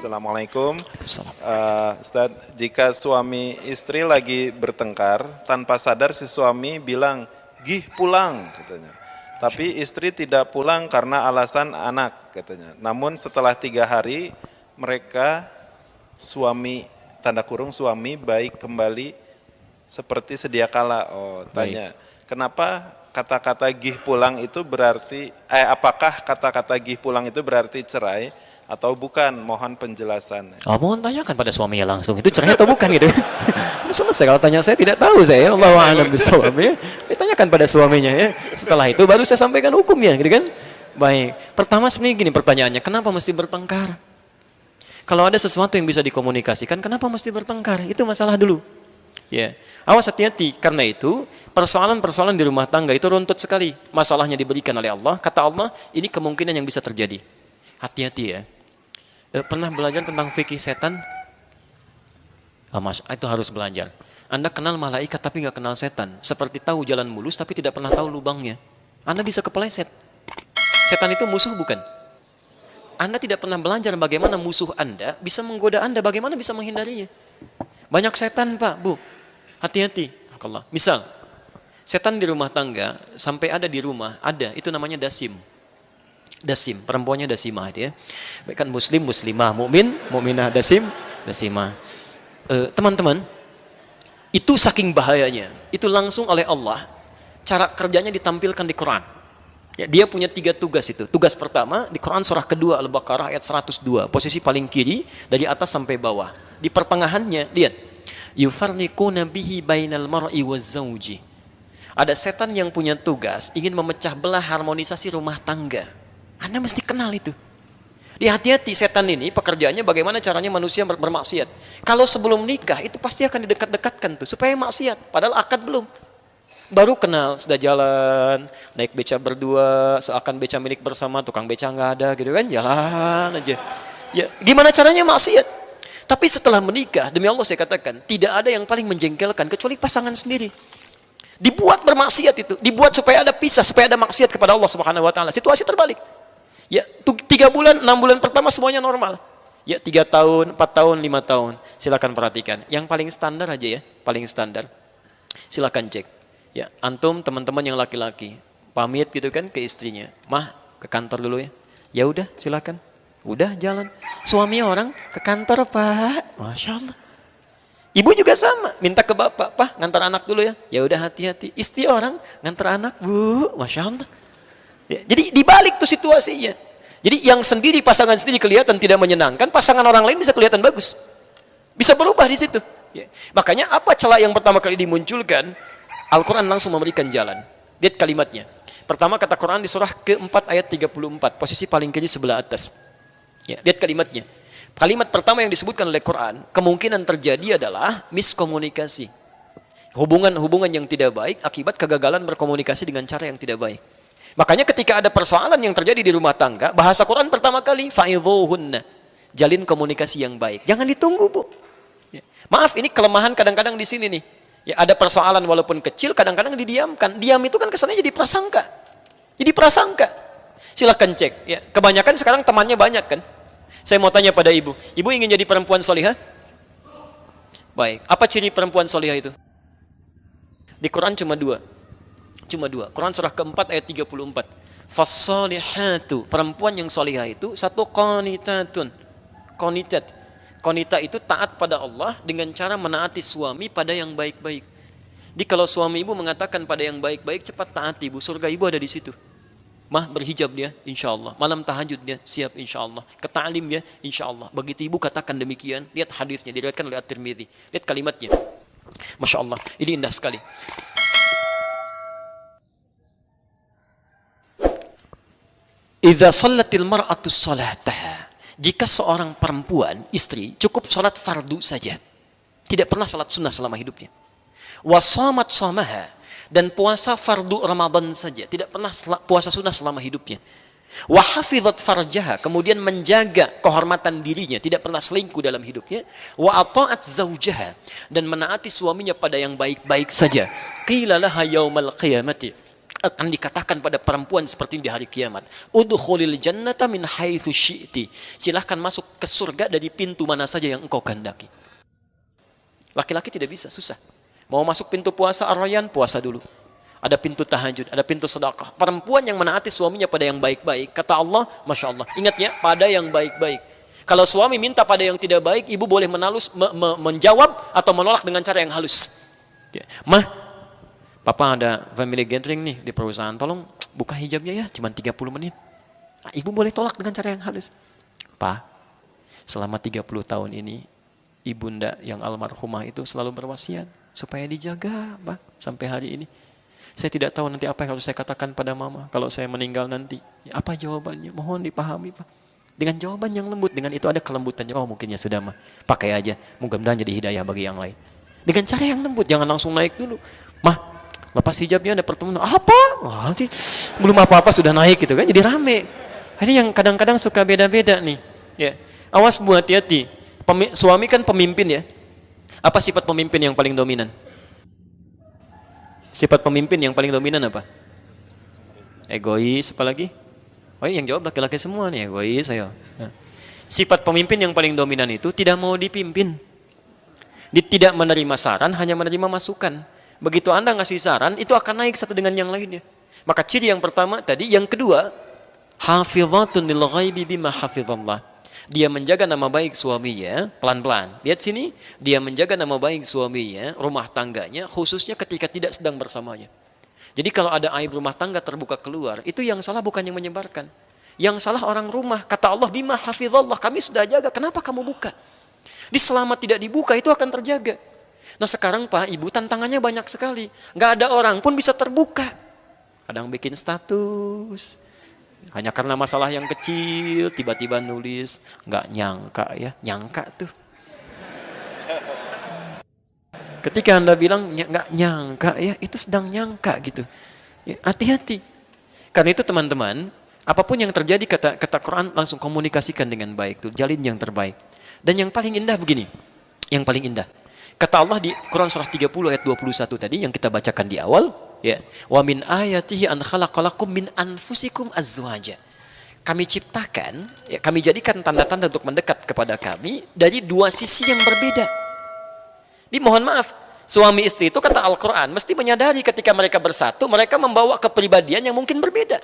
Assalamualaikum. Ustaz, jika suami istri lagi bertengkar, tanpa sadar si suami bilang, "Gih pulang," katanya. Tapi istri tidak pulang karena alasan anak, katanya. Namun setelah 3 hari, mereka suami, tanda kurung suami baik kembali seperti sedia kala. Oh, tanya, kenapa kata-kata gih pulang itu berarti, apakah kata-kata gih pulang itu berarti cerai atau bukan? Mohon penjelasan. Oh, mohon tanyakan pada suaminya langsung, itu cerai atau bukan gitu. Selesai, kalau tanya saya tidak tahu saya, Allahu a'lam bishawab ya. Ditanyakan pada suaminya ya. Setelah itu baru saya sampaikan hukumnya, gitu kan? Baik. Pertama sebenarnya gini pertanyaannya, kenapa mesti bertengkar? Kalau ada sesuatu yang bisa dikomunikasikan, kenapa mesti bertengkar? Itu masalah dulu. Ya, awas hati-hati. Karena itu persoalan-persoalan di rumah tangga itu runtut sekali. Masalahnya diberikan oleh Allah. Kata Allah, ini kemungkinan yang bisa terjadi. Hati-hati ya. Pernah belajar tentang fikih setan? Mas, itu harus belajar. Anda kenal malaikat tapi nggak kenal setan. Seperti tahu jalan mulus tapi tidak pernah tahu lubangnya. Anda bisa kepeleset. Setan itu musuh bukan? Anda tidak pernah belajar bagaimana musuh Anda bisa menggoda Anda, bagaimana bisa menghindarinya. Banyak setan Pak, Bu. Hati-hati. Misal, setan di rumah tangga, sampai ada di rumah, ada, itu namanya dasim. Dasim, perempuannya dasimah dia. Baik kan muslim, muslimah, mukmin, mukminah, dasim, dasimah. Teman-teman, itu saking bahayanya. Itu langsung oleh Allah. Cara kerjanya ditampilkan di Quran. Ya, dia punya 3 tugas itu. Tugas pertama, di Quran surah kedua Al-Baqarah ayat 102. Posisi paling kiri, dari atas sampai bawah. Di pertengahannya, lihat. Yufarniquna bihi bainal mar'i wazzauji. Ada setan yang punya tugas ingin memecah belah harmonisasi rumah tangga. Anda mesti kenal itu. Hati-hati, setan ini pekerjaannya bagaimana caranya manusia bermaksiat. Kalau sebelum nikah itu pasti akan didekat-dekatkan tuh supaya maksiat, padahal akad belum. Baru kenal, sudah jalan, naik beca berdua, seakan beca milik bersama, tukang beca nggak ada gitu kan, jalan aja. Ya, gimana caranya maksiat? Tapi setelah menikah, demi Allah saya katakan, tidak ada yang paling menjengkelkan kecuali pasangan sendiri. Dibuat bermaksiat itu, dibuat supaya ada pisah, supaya ada maksiat kepada Allah Subhanahu wa taala. Situasi terbalik. Ya, 3 bulan, 6 bulan pertama semuanya normal. Ya, 3 tahun, 4 tahun, 5 tahun. Silakan perhatikan. Yang paling standar aja ya, paling standar. Silakan cek. Ya, antum teman-teman yang laki-laki pamit gitu kan ke istrinya. Mah, ke kantor dulu ya. Ya udah, silakan. Udah jalan. Suami orang ke kantor, Pak. Masya Allah. Ibu juga sama, minta ke bapak, Pak, ngantar anak dulu ya. Ya udah, hati-hati. Istri orang ngantar anak, Bu. Masya Allah. Ya, jadi dibalik tuh situasinya. Jadi yang sendiri, pasangan sendiri kelihatan tidak menyenangkan, pasangan orang lain bisa kelihatan bagus. Bisa berubah di situ. Ya. Makanya apa celah yang pertama kali dimunculkan? Al-Quran langsung memberikan jalan. Lihat kalimatnya. Pertama kata Quran di surah ke-4 ayat 34, posisi paling kiri sebelah atas. Ya, lihat kalimatnya. Kalimat pertama yang disebutkan oleh Quran, kemungkinan terjadi adalah miskomunikasi. Hubungan-hubungan yang tidak baik akibat kegagalan berkomunikasi dengan cara yang tidak baik. Makanya ketika ada persoalan yang terjadi di rumah tangga, bahasa Quran pertama kali, fa'idhuhunna. Jalin komunikasi yang baik. Jangan ditunggu, Bu. Ya. Maaf, ini kelemahan kadang-kadang di sini nih. Ya, ada persoalan walaupun kecil, kadang-kadang didiamkan. Diam itu kan kesannya jadi prasangka. Jadi prasangka. Silahkan cek. Ya, kebanyakan sekarang temannya banyak kan. Saya mau tanya pada ibu. Ibu ingin jadi perempuan solihah? Baik. Apa ciri perempuan solihah itu? Di Quran cuma 2. Cuma 2. Quran surah ke-4 ayat 34. Fassolihatu. Perempuan yang solihah itu satu qanitatun. Qanitat. Qanita itu taat pada Allah dengan cara menaati suami pada yang baik-baik. Jadi kalau suami ibu mengatakan pada yang baik-baik, cepat taati ibu. Surga ibu ada di situ. Mah berhijab dia, insya Allah. Malam tahajud dia, siap insya Allah. Keta'lim dia, insya Allah. Begitu ibu katakan demikian, lihat hadisnya, diriwayatkan oleh At-Tirmidzi. Lihat kalimatnya. Masya Allah, ini indah sekali. Idza shallatil mar'atu sholataha. Jika seorang perempuan, istri, cukup sholat fardu saja. Tidak pernah sholat sunnah selama hidupnya. Wa shamat shamaha. Dan puasa fardu Ramadan saja, tidak pernah puasa sunnah selama hidupnya. Wa hafizat farjaha, kemudian menjaga kehormatan dirinya, tidak pernah selingkuh dalam hidupnya. Wa ata'at zaujaha, dan menaati suaminya pada yang baik-baik saja. Qila laha yaumal qiyamati akan dikatakan pada perempuan seperti ini di hari kiamat, udkhulil jannata min haitsu syi'ti. Silahkan masuk ke surga dari pintu mana saja yang engkau kehendaki. Laki-laki tidak bisa, susah. Mau masuk pintu puasa Ar-Rayyan, puasa dulu. Ada pintu tahajud, ada pintu sedekah. Perempuan yang menaati suaminya pada yang baik-baik, kata Allah, Masya Allah, ingat ya, pada yang baik-baik. Kalau suami minta pada yang tidak baik, ibu boleh menjawab atau menolak dengan cara yang halus. Ya. Mah, papa ada family gathering nih di perusahaan, tolong buka hijabnya ya, cuma 30 menit. Nah, ibu boleh tolak dengan cara yang halus. Pak, selama 30 tahun ini, ibunda yang almarhumah itu selalu berwasiat supaya dijaga, Pak, sampai hari ini. Saya tidak tahu nanti apa yang harus saya katakan pada mama kalau saya meninggal nanti. Ya, apa jawabannya? Mohon dipahami, Pak. Dengan jawaban yang lembut, dengan itu ada kelembutannya. Oh, mungkin ya sudah, mah. Pakai aja. Mudah-mudahan jadi hidayah bagi yang lain. Dengan cara yang lembut, jangan langsung naik dulu. Mah, lepas hijabnya ada pertemuan. Apa? Wah, nanti belum apa-apa sudah naik gitu kan. Jadi rame. Ini yang kadang-kadang suka beda-beda nih. Ya. Awas Bu, hati-hati. Suami kan pemimpin ya. Apa sifat pemimpin yang paling dominan? Sifat pemimpin yang paling dominan apa? Egois, apa lagi? Oh, yang jawab laki-laki semua nih, egois ayo. Ya. Sifat pemimpin yang paling dominan itu tidak mau dipimpin. Tidak menerima saran, hanya menerima masukan. Begitu Anda ngasih saran, itu akan naik satu dengan yang lainnya. Maka ciri yang pertama tadi, yang kedua, hafizatun lil ghaibi bima hafizallah. Dia menjaga nama baik suaminya, pelan-pelan. Lihat sini, dia menjaga nama baik suaminya, rumah tangganya, khususnya ketika tidak sedang bersamanya. Jadi kalau ada aib rumah tangga terbuka keluar, itu yang salah bukan yang menyebarkan. Yang salah orang rumah. Kata Allah, bima hafizallah, kami sudah jaga, kenapa kamu buka? Di selama tidak dibuka itu akan terjaga. Nah sekarang Pak, Ibu, tantangannya banyak sekali. Gak ada orang pun bisa terbuka. Kadang bikin status. Hanya karena masalah yang kecil, tiba-tiba nulis. Gak nyangka ya, nyangka tuh. Ketika Anda bilang nggak nyangka ya, itu sedang nyangka gitu. Ya, hati-hati. Karena itu teman-teman, apapun yang terjadi kata Quran langsung komunikasikan dengan baik tuh, jalin yang terbaik. Dan yang paling indah begini, yang paling indah. Kata Allah di Quran surah 30 ayat 21 tadi yang kita bacakan di awal, ya. Wa min ayatihi an khalaqalakum min anfusikum azwaja. Kami ciptakan, ya, kami jadikan tanda-tanda untuk mendekat kepada kami dari dua sisi yang berbeda. Mohon maaf, suami istri itu kata Al-Quran mesti menyadari ketika mereka bersatu, mereka membawa kepribadian yang mungkin berbeda.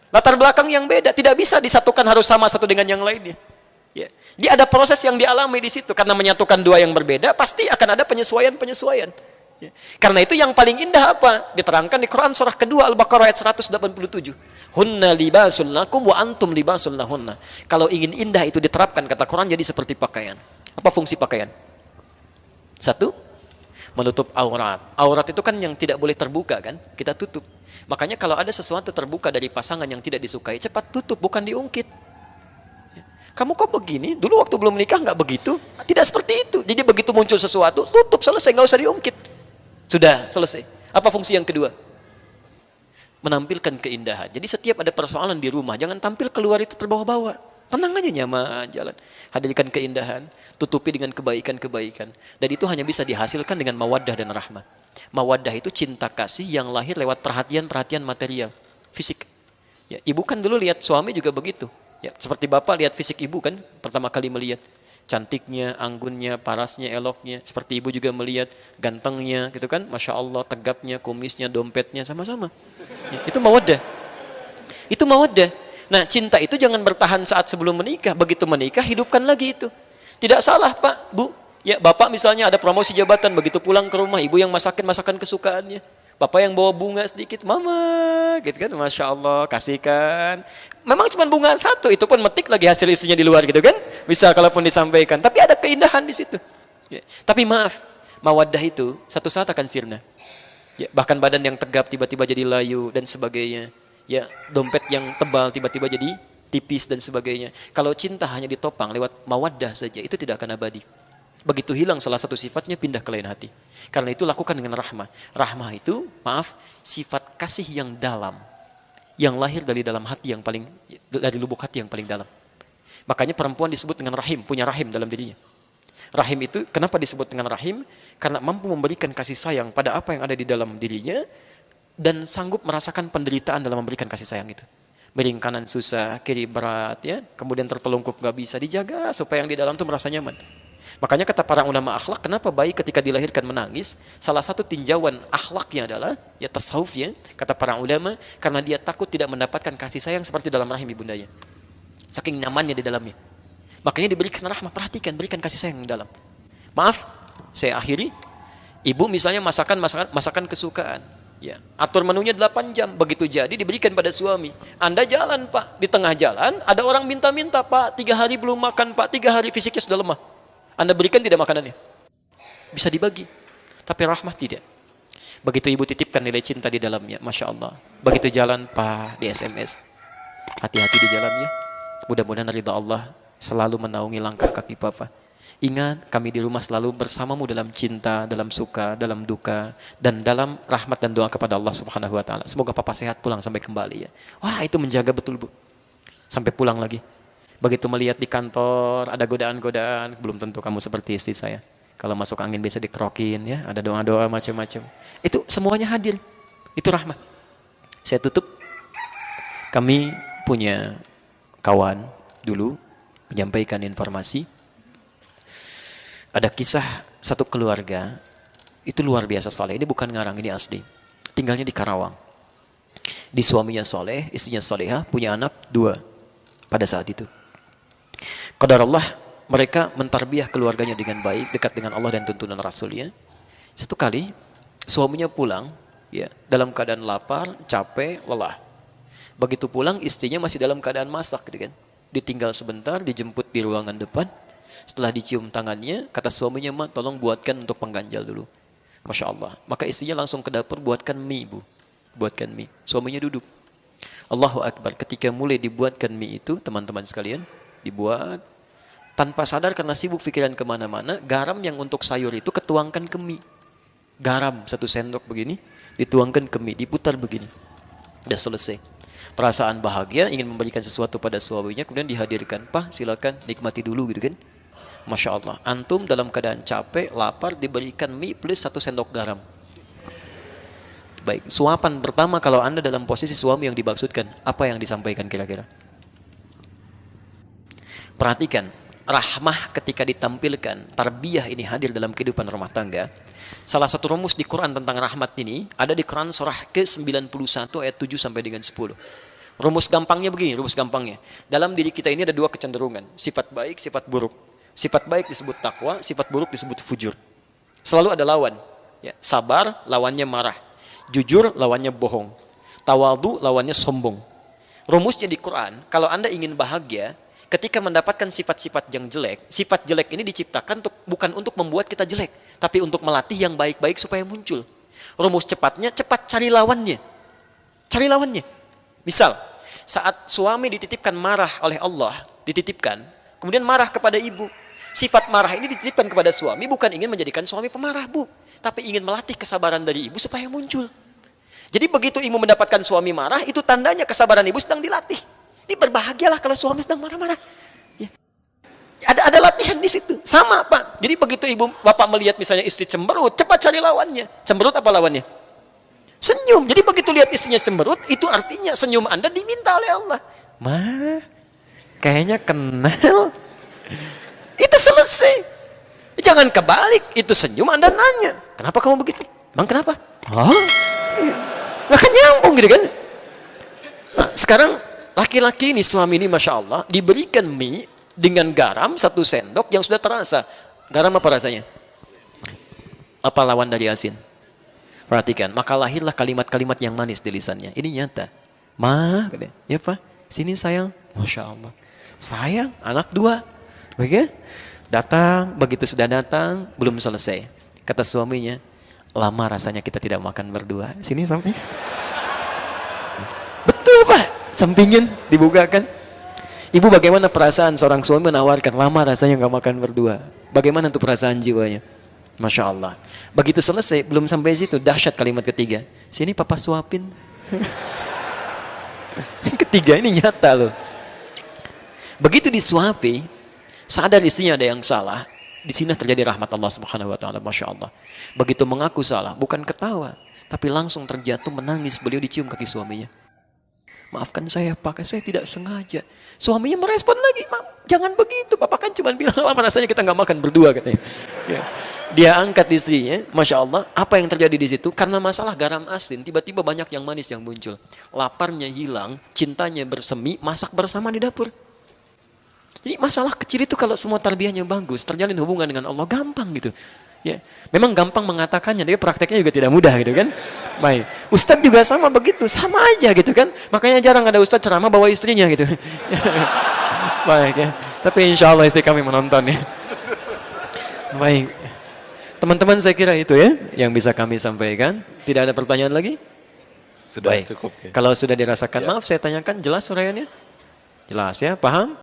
Latar belakang yang beda, tidak bisa disatukan harus sama satu dengan yang lainnya. Ya. Dia ada proses yang dialami di situ, karena menyatukan dua yang berbeda, pasti akan ada penyesuaian-penyesuaian. Ya. Karena itu yang paling indah apa? Diterangkan di Quran surah kedua Al-Baqarah ayat 187. Hunna libasul lakum wa antum libasul lahunna. Kalau ingin indah itu diterapkan, kata Quran, jadi seperti pakaian. Apa fungsi pakaian? Satu, menutup aurat. Aurat itu kan yang tidak boleh terbuka kan, kita tutup. Makanya kalau ada sesuatu terbuka dari pasangan yang tidak disukai, cepat tutup, bukan diungkit. Kamu kok begini? Dulu waktu belum menikah nggak begitu? Tidak seperti itu. Jadi begitu muncul sesuatu, tutup, selesai, nggak usah diungkit. Sudah, selesai. Apa fungsi yang kedua? Menampilkan keindahan. Jadi setiap ada persoalan di rumah, jangan tampil keluar itu terbawa-bawa. Tenang aja, nyaman jalan. Hadirkan keindahan, tutupi dengan kebaikan-kebaikan. Dan itu hanya bisa dihasilkan dengan mawaddah dan rahmah. Mawaddah itu cinta kasih yang lahir lewat perhatian-perhatian material, fisik. Ya, ibu kan dulu lihat suami juga begitu. Ya, seperti bapak lihat fisik ibu kan, pertama kali melihat cantiknya, anggunnya, parasnya, eloknya. Seperti ibu juga melihat gantengnya, gitu kan, masya Allah, tegapnya, kumisnya, dompetnya, sama-sama. Ya, itu mawaddah. Itu mawaddah. Nah, cinta itu jangan bertahan saat sebelum menikah. Begitu menikah, hidupkan lagi itu. Tidak salah, Pak, Bu. Ya, bapak misalnya ada promosi jabatan, begitu pulang ke rumah, ibu yang masakin masakan kesukaannya. Bapak yang bawa bunga sedikit, mama, gitu kan, masya Allah, kasihkan. Memang cuma bunga satu, itu pun metik lagi hasil isinya di luar, gitu kan. Bisa kalaupun disampaikan, tapi ada keindahan di situ. Ya. Tapi maaf, mawaddah itu satu saat akan sirna. Ya, bahkan badan yang tegap tiba-tiba jadi layu dan sebagainya. Ya, dompet yang tebal tiba-tiba jadi tipis dan sebagainya. Kalau cinta hanya ditopang lewat mawaddah saja, itu tidak akan abadi. Begitu hilang salah satu sifatnya, pindah ke lain hati. Karena itu lakukan dengan rahmah. Rahmah itu, maaf, sifat kasih yang dalam, yang lahir dari dalam hati yang paling, dari lubuk hati yang paling dalam. Makanya perempuan disebut dengan rahim, punya rahim dalam dirinya. Rahim itu kenapa disebut dengan rahim? Karena mampu memberikan kasih sayang pada apa yang ada di dalam dirinya, dan sanggup merasakan penderitaan dalam memberikan kasih sayang itu. Miring kanan susah, kiri berat, ya, kemudian terpelungkup gak bisa, dijaga supaya yang di dalam itu merasa nyaman. Makanya kata para ulama akhlak, kenapa bayi ketika dilahirkan menangis? Salah satu tinjauan akhlaknya adalah ya tasawuf, ya, kata para ulama, karena dia takut tidak mendapatkan kasih sayang seperti dalam rahim ibundanya. Saking nyamannya di dalamnya. Makanya diberikan rahmah, perhatikan, berikan kasih sayang di dalam. Maaf, saya akhiri. Ibu misalnya masakan kesukaan. Ya, atur menunya 8 jam, begitu jadi diberikan pada suami. Anda jalan Pak, di tengah jalan ada orang minta-minta, Pak 3 hari belum makan Pak, 3 hari fisiknya sudah lemah. Anda berikan tidak makanannya? Bisa dibagi, tapi rahmah tidak. Begitu ibu titipkan nilai cinta di dalamnya, Masya Allah. Begitu jalan Pak, di SMS, hati-hati di jalannya. Mudah-mudahan ridha Allah selalu menaungi langkah kaki Papa. Ingat, kami di rumah selalu bersamamu dalam cinta, dalam suka, dalam duka, dan dalam rahmat dan doa kepada Allah Subhanahu wa Ta'ala. Semoga Papa sehat pulang sampai kembali, ya. Wah, itu menjaga betul, Bu. Sampai pulang lagi. Begitu melihat di kantor ada godaan-godaan, belum tentu kamu seperti istri saya. Kalau masuk angin bisa dikerokin, ya, ada doa-doa macam-macam. Itu semuanya hadir. Itu rahmat. Saya tutup. Kami punya kawan dulu menyampaikan informasi. Ada kisah satu keluarga, itu luar biasa saleh. Ini bukan ngarang, ini asli. Tinggalnya di Karawang. Di suaminya soleh, istrinya solehah, punya anak 2 pada saat itu. Qadarullah, mereka mentarbiyah keluarganya dengan baik, dekat dengan Allah dan tuntunan Rasulnya. Satu kali, suaminya pulang, ya, dalam keadaan lapar, capek, lelah. Begitu pulang, istrinya masih dalam keadaan masak, gitu kan. Ditinggal sebentar, dijemput di ruangan depan. Setelah dicium tangannya, kata suaminya, "Ma, tolong buatkan untuk pengganjal dulu." Masya Allah. Maka istrinya langsung ke dapur, buatkan mie, Bu. Buatkan mie. Suaminya duduk. Allahu Akbar. Ketika mulai dibuatkan mie itu, teman-teman sekalian, dibuat. Tanpa sadar karena sibuk pikiran kemana-mana, garam yang untuk sayur itu ketuangkan ke mie. Garam 1 sendok begini, dituangkan ke mie, diputar begini. Udah selesai. Perasaan bahagia, ingin memberikan sesuatu pada suaminya, kemudian dihadirkan. "Pak, silakan nikmati dulu," gitu kan. Masya Allah, antum dalam keadaan capek, lapar, diberikan mie plus 1 sendok garam. Baik, suapan pertama kalau Anda dalam posisi suami yang dimaksudkan, apa yang disampaikan kira-kira? Perhatikan, rahmah ketika ditampilkan, tarbiyah ini hadir dalam kehidupan rumah tangga. Salah satu rumus di Quran tentang rahmat ini, ada di Quran surah ke-91 ayat 7 sampai dengan 10. Rumus gampangnya begini, rumus gampangnya. Dalam diri kita ini ada 2 kecenderungan, sifat baik, sifat buruk. Sifat baik disebut takwa, sifat buruk disebut fujur. Selalu ada lawan. Ya, sabar, lawannya marah. Jujur, lawannya bohong. Tawadhu, lawannya sombong. Rumusnya di Quran, kalau Anda ingin bahagia, ketika mendapatkan sifat-sifat yang jelek, sifat jelek ini diciptakan bukan untuk membuat kita jelek, tapi untuk melatih yang baik-baik supaya muncul. Rumus cepatnya, cepat cari lawannya. Cari lawannya. Misal, saat suami dititipkan marah oleh Allah, dititipkan, kemudian marah kepada ibu. Sifat marah ini dititipkan kepada suami bukan ingin menjadikan suami pemarah, Bu, tapi ingin melatih kesabaran dari ibu supaya muncul. Jadi begitu ibu mendapatkan suami marah, itu tandanya kesabaran ibu sedang dilatih. Ini berbahagialah kalau suami sedang marah-marah. Ya. Ada latihan di situ. Sama, Pak. Jadi begitu ibu bapak melihat misalnya istri cemberut, cepat cari lawannya. Cemberut apa lawannya? Senyum. Jadi begitu lihat istrinya cemberut, itu artinya senyum Anda diminta oleh Allah. Ma, kayaknya kenal. Itu selesai. Jangan kebalik, itu senyum Anda nanya, "Kenapa kamu begitu?" "Bang, kenapa?" "Hah?" Maka nyambung gitu kan. Nah, sekarang laki-laki ini, suami ini Masya Allah, diberikan mie dengan garam 1 sendok yang sudah terasa. Garam apa rasanya? Apa lawan dari asin? Perhatikan, maka lahirlah kalimat-kalimat yang manis di lisannya. Ini nyata. "Ma," "ya Pak, sini sayang." Masya Allah. Sayang, anak 2. Begitu? Datang, begitu sudah datang, belum selesai. Kata suaminya, "Lama rasanya kita tidak makan berdua. Sini sampai." Betul, Pak. Sampingin, dibukakan. Ibu, bagaimana perasaan seorang suami menawarkan, "Lama rasanya nggak makan berdua." Bagaimana tuh perasaan jiwanya? Masya Allah. Begitu selesai, belum sampai situ, dahsyat kalimat ketiga. "Sini papa suapin." Yang ketiga ini nyata loh. Begitu disuapi, sadar istrinya ada yang salah. Di sini terjadi rahmat Allah Subhanahu wa Ta'ala. Masya Allah. Begitu mengaku salah, bukan ketawa, tapi langsung terjatuh menangis, beliau dicium kaki suaminya. Maafkan saya Pak, saya tidak sengaja. Suaminya merespon lagi, jangan begitu, Bapak kan cuma bilang lama rasanya kita nggak makan berdua katanya. Ya. Dia angkat istrinya, Masya Allah, apa yang terjadi di situ? Karena masalah garam asin, tiba-tiba banyak yang manis yang muncul. Laparnya hilang, cintanya bersemi, masak bersama di dapur. Jadi masalah kecil itu kalau semua tarbiyahnya bagus, terjalin hubungan dengan Allah, gampang gitu. Ya, memang gampang mengatakannya, tapi prakteknya juga tidak mudah gitu kan. Baik, Ustadz juga sama begitu, sama aja gitu kan. Makanya jarang ada Ustadz ceramah bawa istrinya gitu. Baik ya, tapi insya Allah istri kami menonton ya. Baik, teman-teman saya kira itu ya yang bisa kami sampaikan. Tidak ada pertanyaan lagi? Sudah Baik. cukup. Ya. Kalau sudah dirasakan, maaf saya tanyakan, jelas uraiannya? Jelas ya, paham?